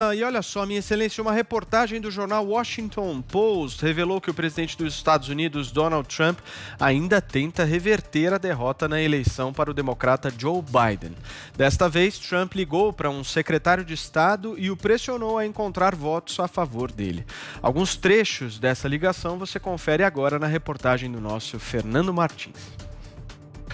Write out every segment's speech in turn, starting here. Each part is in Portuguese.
E olha só, minha excelência, uma reportagem do jornal Washington Post revelou que o presidente dos Estados Unidos, Donald Trump, ainda tenta reverter a derrota na eleição para o democrata Joe Biden. Desta vez, Trump ligou para um secretário de Estado e o pressionou a encontrar votos a favor dele. Alguns trechos dessa ligação você confere agora na reportagem do nosso Fernando Martins.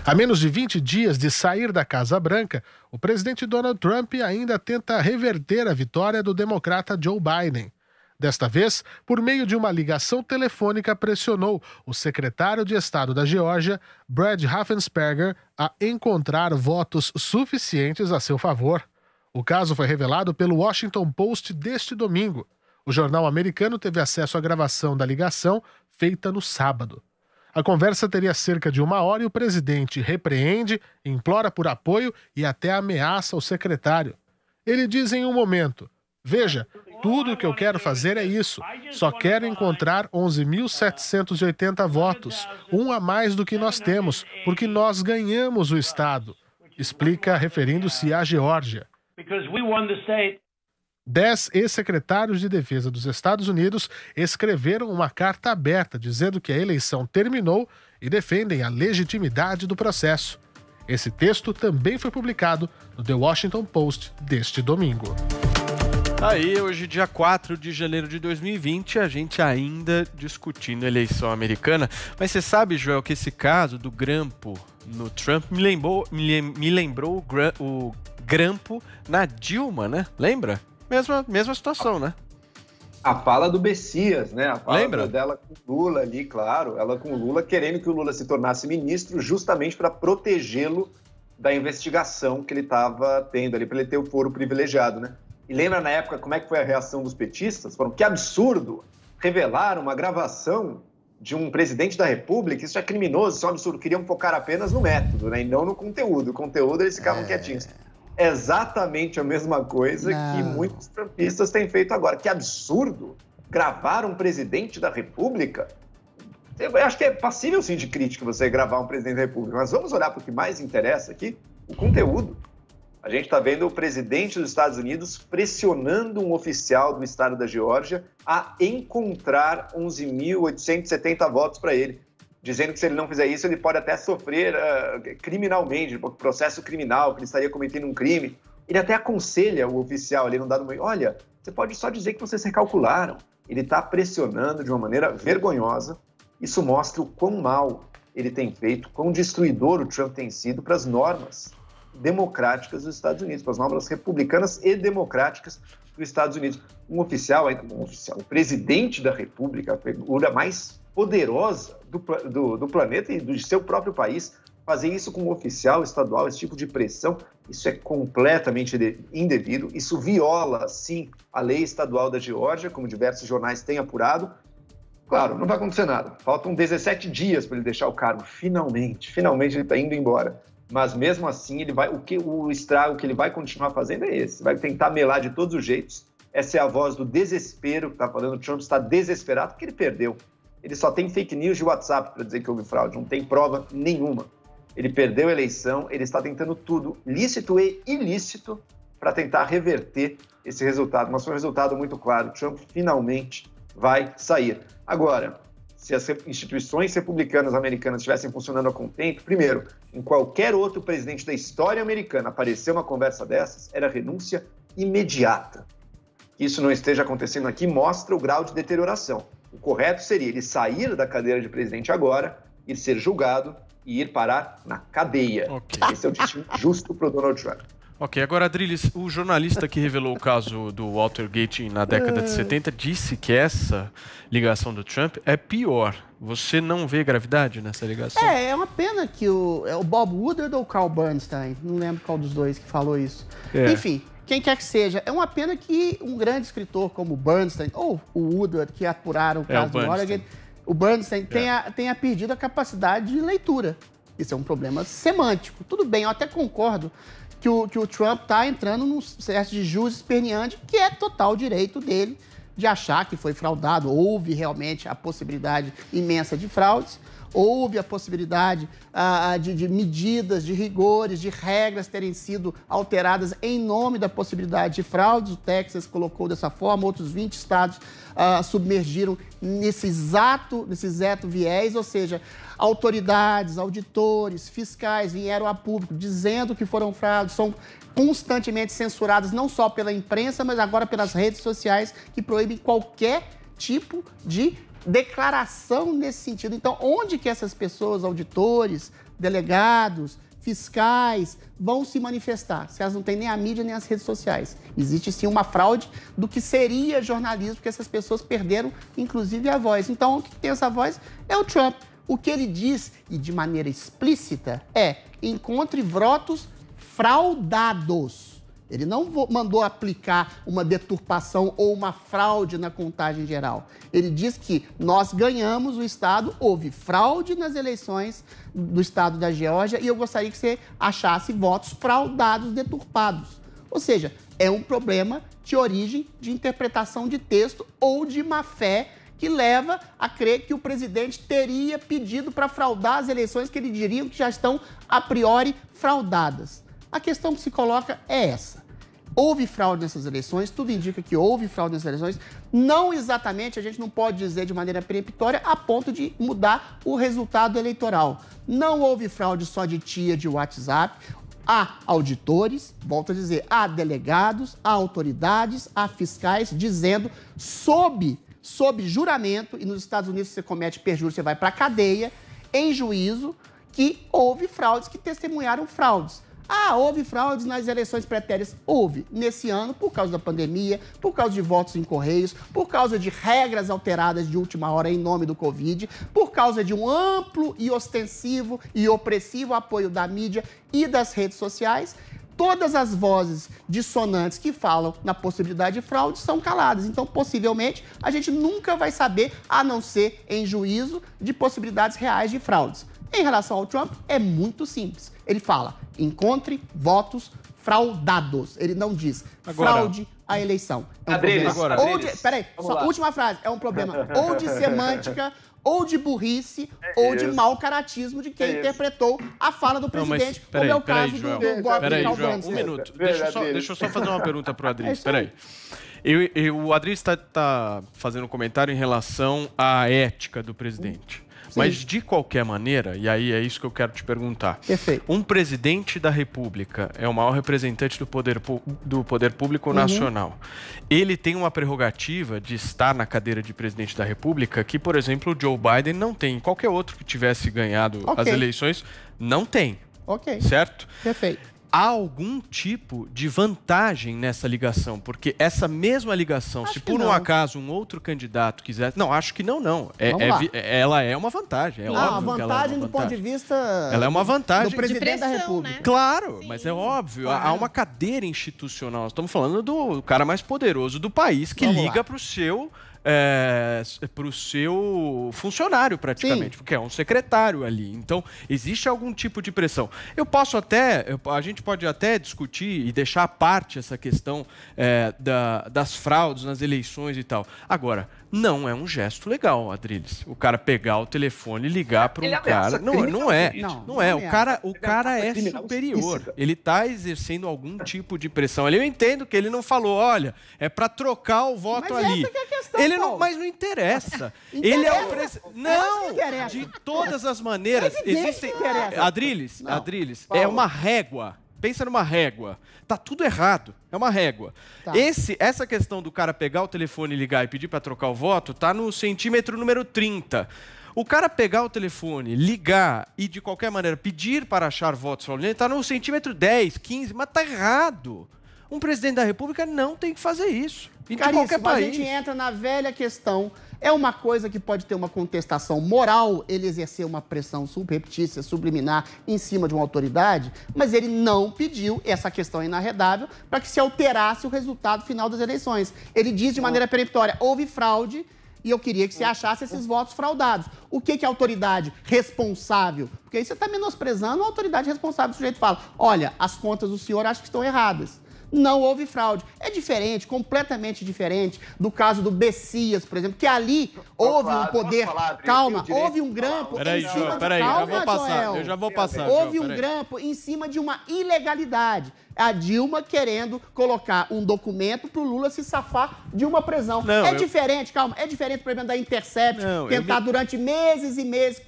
A menos de 20 dias de sair da Casa Branca, o presidente Donald Trump ainda tenta reverter a vitória do democrata Joe Biden. Desta vez, por meio de uma ligação telefônica, pressionou o secretário de Estado da Geórgia, Brad Raffensperger, a encontrar votos suficientes a seu favor. O caso foi revelado pelo Washington Post deste domingo. O jornal americano teve acesso à gravação da ligação, feita no sábado. A conversa teria cerca de 1 hora e o presidente repreende, implora por apoio e até ameaça o secretário. Ele diz em um momento: "Veja, tudo o que eu quero fazer é isso. Só quero encontrar 11.780 votos, um a mais do que nós temos, porque nós ganhamos o estado", explica referindo-se à Geórgia. 10 ex-secretários de defesa dos Estados Unidos escreveram uma carta aberta dizendo que a eleição terminou e defendem a legitimidade do processo. Esse texto também foi publicado no The Washington Post deste domingo. Aí, hoje, dia 4 de janeiro de 2020, a gente ainda discutindo a eleição americana. Mas você sabe, Joel, que esse caso do grampo no Trump me lembrou o grampo na Dilma, né? Lembra? Mesma situação, né? A fala do Messias, né? A fala Lembra? dela com o Lula ali, claro. Ela com o Lula, querendo que o Lula se tornasse ministro justamente para protegê-lo da investigação que ele estava tendo ali, para ele ter o foro privilegiado, né? E lembra na época como é que foi a reação dos petistas? Falaram, que absurdo revelar uma gravação de um presidente da República, isso é criminoso, isso é um absurdo. Queriam focar apenas no método, né? E não no conteúdo. O conteúdo eles ficavam quietinhos. Exatamente a mesma coisa que muitos trumpistas têm feito agora. Que absurdo gravar um presidente da República. Eu acho que é passível, sim, de crítica você gravar um presidente da República, mas vamos olhar para o que mais interessa aqui, o conteúdo. A gente está vendo o presidente dos Estados Unidos pressionando um oficial do estado da Geórgia a encontrar 11.870 votos para ele, dizendo que se ele não fizer isso, ele pode até sofrer criminalmente, processo criminal, que ele estaria cometendo um crime. Ele até aconselha o oficial ali, num dado momento, olha, você pode só dizer que vocês recalcularam. Ele está pressionando de uma maneira vergonhosa. Isso mostra o quão mal ele tem feito, quão destruidor o Trump tem sido para as normas democráticas dos Estados Unidos, para as normas republicanas e democráticas dos Estados Unidos. O presidente da República, a figura mais poderosa do planeta e do seu próprio país, fazer isso com um oficial estadual, esse tipo de pressão, isso é completamente indevido, isso viola, sim, a lei estadual da Geórgia, como diversos jornais têm apurado. Claro, não vai acontecer nada, faltam 17 dias para ele deixar o cargo, finalmente ele está indo embora. Mas mesmo assim, o estrago que ele vai continuar fazendo é esse, vai tentar melar de todos os jeitos. Essa é a voz do desespero que está falando, o Trump está desesperado porque ele perdeu. Ele só tem fake news de WhatsApp para dizer que houve fraude, não tem prova nenhuma. Ele perdeu a eleição, ele está tentando tudo, lícito e ilícito, para tentar reverter esse resultado. Mas foi um resultado muito claro, Trump finalmente vai sair. Agora, se as instituições republicanas americanas estivessem funcionando a contento, primeiro, em qualquer outro presidente da história americana aparecer uma conversa dessas, era renúncia imediata. Que isso não esteja acontecendo aqui mostra o grau de deterioração. O correto seria ele sair da cadeira de presidente agora, ir ser julgado e ir parar na cadeia. Okay. Esse é o destino justo para o Donald Trump. Ok, agora, Adriles, o jornalista que revelou o caso do Watergate na década de 70 disse que essa ligação do Trump é pior. Você não vê gravidade nessa ligação? É uma pena que o Bob Woodward ou o Carl Bernstein, não lembro qual dos dois que falou isso. Enfim, quem quer que seja, é uma pena que um grande escritor como o Bernstein ou o Woodward, que apuraram o caso do Watergate, o Bernstein tenha perdido a capacidade de leitura. Isso é um problema semântico. Tudo bem, eu até concordo que o Trump está entrando num processo de jus esperneante, que é total direito dele de achar que foi fraudado, houve realmente a possibilidade imensa de fraudes. houve a possibilidade de medidas, de rigores, de regras terem sido alteradas em nome da possibilidade de fraudes. O Texas colocou dessa forma, outros 20 estados submergiram nesse exato viés, ou seja, autoridades, auditores, fiscais vieram a público dizendo que foram fraudes, são constantemente censuradas não só pela imprensa, mas agora pelas redes sociais, que proíbem qualquer tipo de declaração nesse sentido. Então, onde que essas pessoas, auditores, delegados, fiscais, vão se manifestar? Se elas não têm nem a mídia, nem as redes sociais. Existe, sim, uma fraude do que seria jornalismo, porque essas pessoas perderam, inclusive, a voz. Então, o que tem essa voz é o Trump. O que ele diz, e de maneira explícita, é: encontre votos fraudados. Ele não mandou aplicar uma deturpação ou uma fraude na contagem geral. Ele diz que nós ganhamos o Estado, houve fraude nas eleições do Estado da Geórgia e eu gostaria que você achasse votos fraudados, deturpados. Ou seja, é um problema de origem de interpretação de texto ou de má-fé que leva a crer que o presidente teria pedido para fraudar as eleições que ele diria que já estão a priori fraudadas. A questão que se coloca é essa. Houve fraude nessas eleições, tudo indica que houve fraude nessas eleições. Não exatamente, a gente não pode dizer de maneira peremptória a ponto de mudar o resultado eleitoral. Não houve fraude só de tia de WhatsApp. Há auditores, volto a dizer, há delegados, há autoridades, há fiscais dizendo sob juramento, e nos Estados Unidos se você comete perjúrio, você vai para a cadeia, em juízo, que houve fraudes, que testemunharam fraudes. Houve fraudes nas eleições pretéritas? Houve. Nesse ano, por causa da pandemia, por causa de votos em correios, por causa de regras alteradas de última hora em nome do Covid, por causa de um amplo e ostensivo e opressivo apoio da mídia e das redes sociais. Todas as vozes dissonantes que falam na possibilidade de fraude são caladas. Então, possivelmente, a gente nunca vai saber, a não ser em juízo, de possibilidades reais de fraudes. Em relação ao Trump, é muito simples. Ele fala: encontre votos fraudados. Ele não diz fraude à eleição. É um problema. Peraí, só última frase. É um problema ou de semântica, ou de burrice, ou de mau caratismo de quem interpretou a fala do presidente, como é o caso do Bob João, um minuto. Deixa eu só fazer uma pergunta para o Adriles. Peraí. O Adriles está fazendo um comentário em relação à ética do presidente. Sim. Mas, de qualquer maneira, e aí é isso que eu quero te perguntar. Perfeito. Um presidente da República é o maior representante do poder público nacional. Ele tem uma prerrogativa de estar na cadeira de presidente da República que, por exemplo, o Joe Biden não tem. Qualquer outro que tivesse ganhado as eleições não tem. Certo? Perfeito. Há algum tipo de vantagem nessa ligação? Porque essa mesma ligação, se por um acaso um outro candidato quiser... Não, acho que não. Ela é uma vantagem. A vantagem do ponto de vista... Ela é uma vantagem do presidente da República. Né? Claro, sim, mas é óbvio. Claro. Há uma cadeira institucional. Nós estamos falando do cara mais poderoso do país que liga para o seu funcionário, praticamente, sim, porque é um secretário ali. Então, existe algum tipo de pressão. A gente pode até discutir e deixar à parte essa questão das fraudes nas eleições e tal. Agora, não é um gesto legal, Adriles. O cara pegar o telefone e ligar para um cara... Não é. O cara é superior. Ele está exercendo algum tipo de pressão ali. Eu entendo que ele não falou, olha, é para trocar o voto ali. Essa que é a questão, mas não interessa. Ele é o presidente. Não! De todas as maneiras, existem... Adriles, é uma régua. Pensa numa régua. Tá tudo errado. É uma régua. Tá. Essa questão do cara pegar o telefone, ligar e pedir para trocar o voto tá no centímetro número 30. O cara pegar o telefone, ligar e, de qualquer maneira, pedir para achar votos fraudulentos tá no centímetro 10, 15, mas tá errado. Um presidente da República não tem que fazer isso. Em qualquer país. A gente entra na velha questão. É uma coisa que pode ter uma contestação moral, ele exercer uma pressão subreptícia, subliminar, em cima de uma autoridade, mas ele não pediu, essa questão é inarredável, para que se alterasse o resultado final das eleições. Ele diz de maneira peremptória: houve fraude e eu queria que você achasse esses votos fraudados. O que é autoridade responsável? Porque aí você está menosprezando a autoridade responsável. O sujeito fala: olha, as contas do senhor acho que estão erradas. Não houve fraude. É diferente, completamente diferente do caso do Bessias, por exemplo, que ali houve um poder... Calma, houve um grampo em cima de... Peraí, eu já vou passar. Houve um grampo em cima de uma ilegalidade. A Dilma querendo colocar um documento para o Lula se safar de uma prisão. Não, diferente, calma, é diferente do problema da Intercept, tentar durante meses e meses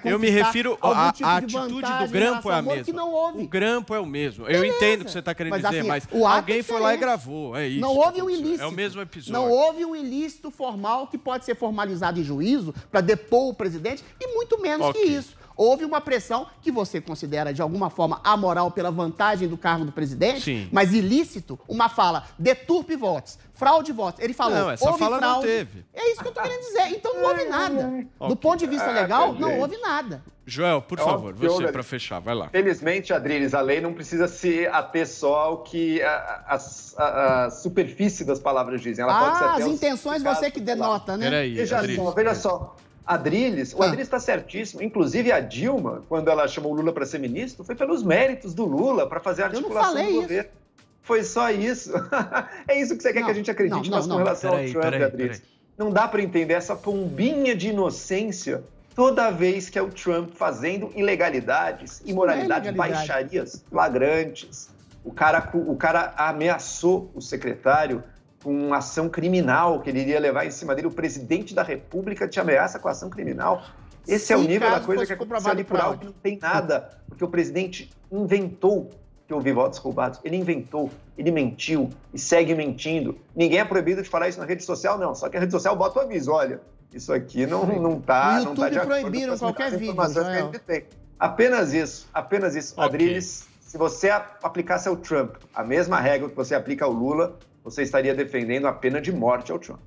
eu me refiro à atitude do grampo é a mesma. Que não houve. O grampo é o mesmo. Beleza. Eu entendo o que você está querendo dizer, assim, mas alguém foi lá e gravou, é isso. Não houve um ilícito. É o mesmo episódio. Não houve um ilícito formal que pode ser formalizado em juízo para depor o presidente e muito menos que isso. Houve uma pressão que você considera, de alguma forma, amoral pela vantagem do cargo do presidente, sim, mas ilícito, uma fala, deturpe votos, fraude votos. Ele falou, não, essa houve fala fraude. Não teve. É isso que eu estou querendo dizer. Então não houve nada. Do ponto de vista legal, não houve nada. Joel, por favor, você para fechar, vai lá. Felizmente, Adriles, a lei não precisa se ater só ao que a superfície das palavras dizem. Ela pode ser até as intenções você que denota, né? Peraí, veja só. Adriles, o Adriles está certíssimo. Inclusive, a Dilma, quando ela chamou o Lula para ser ministro, foi pelos méritos do Lula para fazer a articulação do governo. Foi só isso. É isso que você quer que a gente acredite, mas com relação ao Trump, Adriles. Não dá para entender essa pombinha de inocência toda vez que é o Trump fazendo ilegalidades, imoralidades, baixarias flagrantes. O cara ameaçou o secretário com ação criminal que ele iria levar em cima dele. O presidente da República te ameaça com ação criminal. Esse é o nível da coisa que aconteceu ali por algo que não tem nada. Porque o presidente inventou que houve votos roubados. Ele inventou, ele mentiu e segue mentindo. Ninguém é proibido de falar isso na rede social, não. Só que a rede social bota o aviso, olha, isso aqui não tá... No YouTube proibiram qualquer vídeo, Apenas isso. Adriles, se você aplicasse ao Trump a mesma regra que você aplica ao Lula, você estaria defendendo a pena de morte ao Trump.